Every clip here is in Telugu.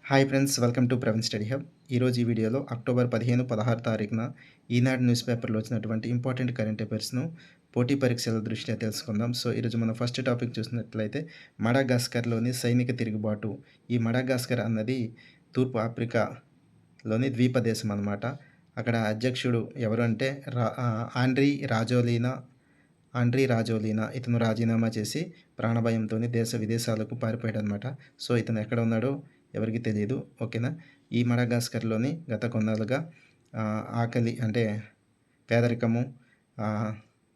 Hi friends, welcome to Praveen study hub. ఈరోజు ఈ వీడియోలో అక్టోబర్ 15, 16 తారీఖున ఈనాడు న్యూస్ పేపర్లో వచ్చినటువంటి ఇంపార్టెంట్ కరెంట్ అఫైర్స్ను పోటీ పరీక్షల దృష్ట్యా తెలుసుకుందాం. సో ఈరోజు మనం ఫస్ట్ టాపిక్ చూసినట్లయితే మడగాస్కర్లోని సైనిక తిరుగుబాటు. ఈ మడగాస్కర్ అన్నది తూర్పు ఆఫ్రికాలోని ద్వీప దేశం అన్నమాట. అక్కడ అధ్యక్షుడు ఎవరు అంటే ఆండ్రీ రాజోలీనా. ఇతను రాజీనామా చేసి ప్రాణభయంతో దేశ విదేశాలకు పారిపోయాడనమాట. సో ఇతను ఎక్కడ ఉన్నాడో ఎవరికి తెలియదు. ఓకేనా. ఈ మడగాస్కర్లోని గత కొన్నాళ్ళుగా ఆకలి అంటే పేదరికము,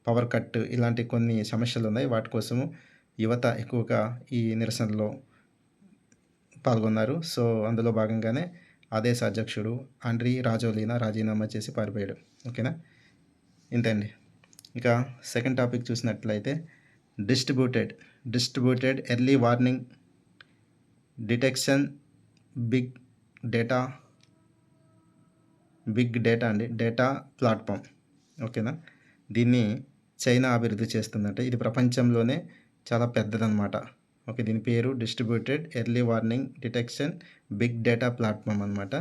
పవర్ కట్ ఇలాంటి కొన్ని సమస్యలు ఉన్నాయి. వాటి కోసము యువత ఎక్కువగా ఈ నిరసనలో పాల్గొన్నారు. సో అందులో భాగంగానే ఆ దేశ అధ్యక్షుడు ఆండ్రీ రాజోలీనా రాజీనామా చేసి పారిపోయాడు. ఓకేనా. ఇంతే అండి. ఇక సెకండ్ టాపిక్ చూసినట్లయితే distributed early warning detection big data అండి, డేటా ప్లాట్ఫామ్. ఓకేనా. దీన్ని చైనా అభివృద్ధి చేస్తుందంట. ఇది ప్రపంచంలోనే చాలా పెద్దదన్నమాట. ఓకే. దీని పేరు distributed early warning detection big data platform అనమాట.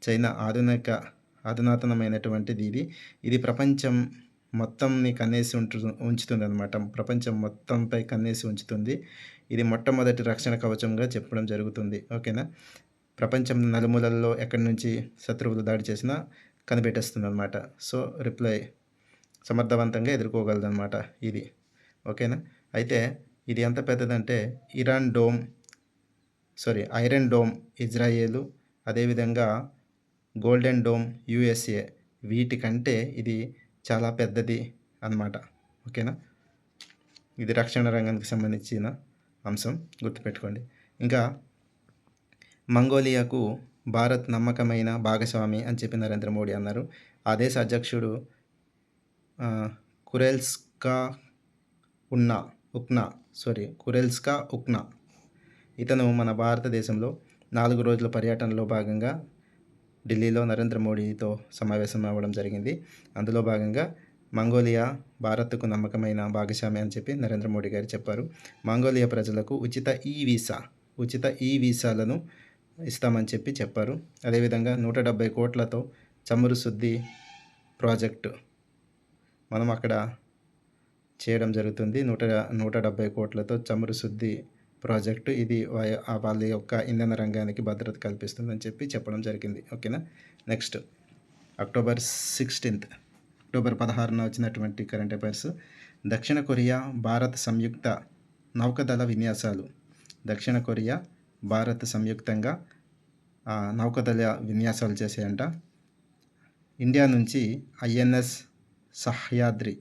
చైనా అధునాతనమైనటువంటిది ఇది ప్రపంచం మొత్తంని కన్నేసి ఉంచుతుంది అనమాట. ప్రపంచం మొత్తంపై కన్నేసి ఉంచుతుంది. ఇది మొట్టమొదటి రక్షణ కవచంగా చెప్పడం జరుగుతుంది. ఓకేనా. ప్రపంచం నలుమూలల్లో ఎక్కడి నుంచి శత్రువులు దాడి చేసినా కనిపెట్టేస్తుంది అనమాట. సో రిప్లై సమర్థవంతంగా ఎదుర్కోగలదన్నమాట ఇది. ఓకేనా. అయితే ఇది ఎంత పెద్దదంటే ఐరన్ డోమ్ ఇజ్రాయేలు, అదేవిధంగా గోల్డెన్ డోమ్ యుఎస్ఏ, వీటికంటే ఇది చాలా పెద్దది అన్నమాట. ఓకేనా. ఇది రక్షణ రంగానికి సంబంధించిన అంశం, గుర్తుపెట్టుకోండి. ఇంకా మంగోలియాకు భారత్ నమ్మకమైన భాగస్వామి అని చెప్పి నరేంద్ర మోడీ అన్నారు. ఆ దేశ అధ్యక్షుడు కురెల్స్కా ఉక్నా ఇతను మన భారతదేశంలో 4 రోజుల పర్యటనలో భాగంగా ఢిల్లీలో నరేంద్ర మోడీతో సమావేశం అవ్వడం జరిగింది. అందులో భాగంగా మంగోలియా భారత్కు నమ్మకమైన భాగస్వామి అని చెప్పి నరేంద్ర మోడీ గారు చెప్పారు. మంగోలియా ప్రజలకు ఉచిత ఈ వీసాలను ఇస్తామని చెప్పారు. అదేవిధంగా 170 కోట్లతో చమురు శుద్ధి ప్రాజెక్టు మనం అక్కడ చేయడం జరుగుతుంది. 170 కోట్లతో చమురు శుద్ధి ప్రాజెక్టు. ఇది వాళ్ళ యొక్క ఇంధన రంగానికి భద్రత కల్పిస్తుందని చెప్పడం జరిగింది. ఓకేనా. నెక్స్ట్ అక్టోబర్ 16న వచ్చినటువంటి కరెంట్ అఫైర్స్. దక్షిణ కొరియా భారత్ సంయుక్త నౌకదళ విన్యాసాలు. దక్షిణ కొరియా భారత్ సంయుక్తంగా నౌకదళ విన్యాసాలు చేసాయంట. ఇండియా నుంచి ఐఎన్ఎస్ సహ్యాద్రి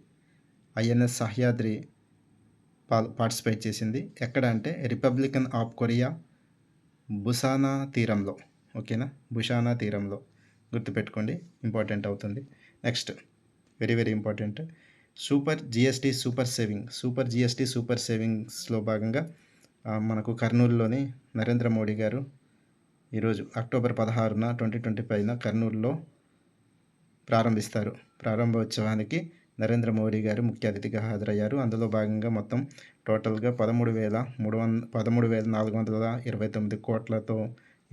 పార్టిసిపేట్ చేసింది. ఎక్కడ అంటే రిపబ్లికన్ ఆఫ్ కొరియా బుసానా తీరంలో. ఓకేనా. బుసానా తీరంలో గుర్తుపెట్టుకోండి, ఇంపార్టెంట్ అవుతుంది. Next very very important, super GST super సేవింగ్స్లో భాగంగా మనకు కర్నూలులోని నరేంద్ర మోడీ గారు ఈరోజు అక్టోబర్ 16న 2025న కర్నూలులో ప్రారంభిస్తారు. ప్రారంభోత్సవానికి నరేంద్ర మోడీ గారు ముఖ్య అతిథిగా హాజరయ్యారు. అందులో భాగంగా మొత్తం టోటల్గా 13,429 కోట్లతో ఈ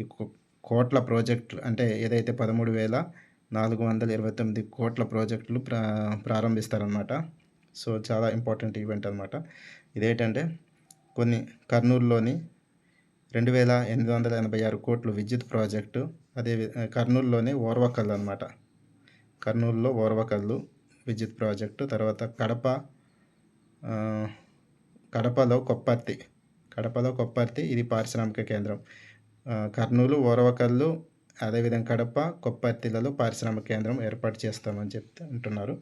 కోట్ల ప్రాజెక్టులు, అంటే ఏదైతే 13,429 కోట్ల ప్రాజెక్టులు ప్రారంభిస్తారన్నమాట. సో చాలా ఇంపార్టెంట్ ఈవెంట్ అనమాట. ఇదేంటంటే కొన్ని కర్నూలులోని 2,886 కోట్లు విద్యుత్ ప్రాజెక్టు. అదే కర్నూలులోనే ఓర్వకల్లు అనమాట. కర్నూలులో ఓర్వకల్లు విద్యుత్ ప్రాజెక్టు. తర్వాత కడపలో కొప్పర్తి ఇది పారిశ్రామిక కేంద్రం. కర్నూలు, ఓర్వకల్లు, అదేవిధంగా కడప, కొప్పర్తిలలో పారిశ్రామిక కేంద్రం ఏర్పాటు చేస్తామని అంటున్నారు.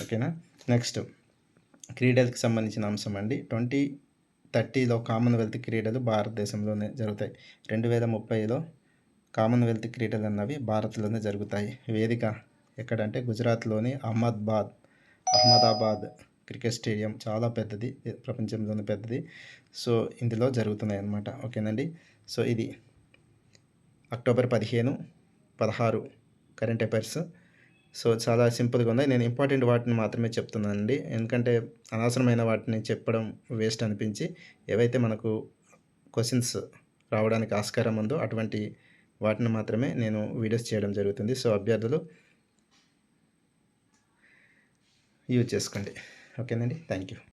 ఓకేనా. నెక్స్ట్ క్రీడలకు సంబంధించిన అంశం అండి. 2030లో కామన్వెల్త్ క్రీడలు భారతదేశంలోనే జరుగుతాయి. 2030లో కామన్వెల్త్ క్రీడలు అన్నవి భారత్లోనే జరుగుతాయి. వేదిక ఎక్కడంటే గుజరాత్లోని అహ్మదాబాద్ క్రికెట్ స్టేడియం. చాలా పెద్దది, ప్రపంచంలోనే పెద్దది. సో ఇందులో జరుగుతున్నాయి అన్నమాట. ఓకేనండి. సో ఇది అక్టోబర్ 15, 16 కరెంట్ అఫైర్స్. సో చాలా సింపుల్గా ఉన్నాయి. నేను ఇంపార్టెంట్ వాటిని మాత్రమే చెప్తున్నానండి, ఎందుకంటే అనవసరమైన వాటిని చెప్పడం వేస్ట్ అనిపించి ఏవైతే మనకు క్వశ్చన్స్ రావడానికి ఆస్కారం ఉందో అటువంటి వాటిని మాత్రమే నేను వీడియోస్ చేయడం జరుగుతుంది. సో అభ్యర్థులు యూజ్ చేసుకోండి. ఓకేనండి. Thank you.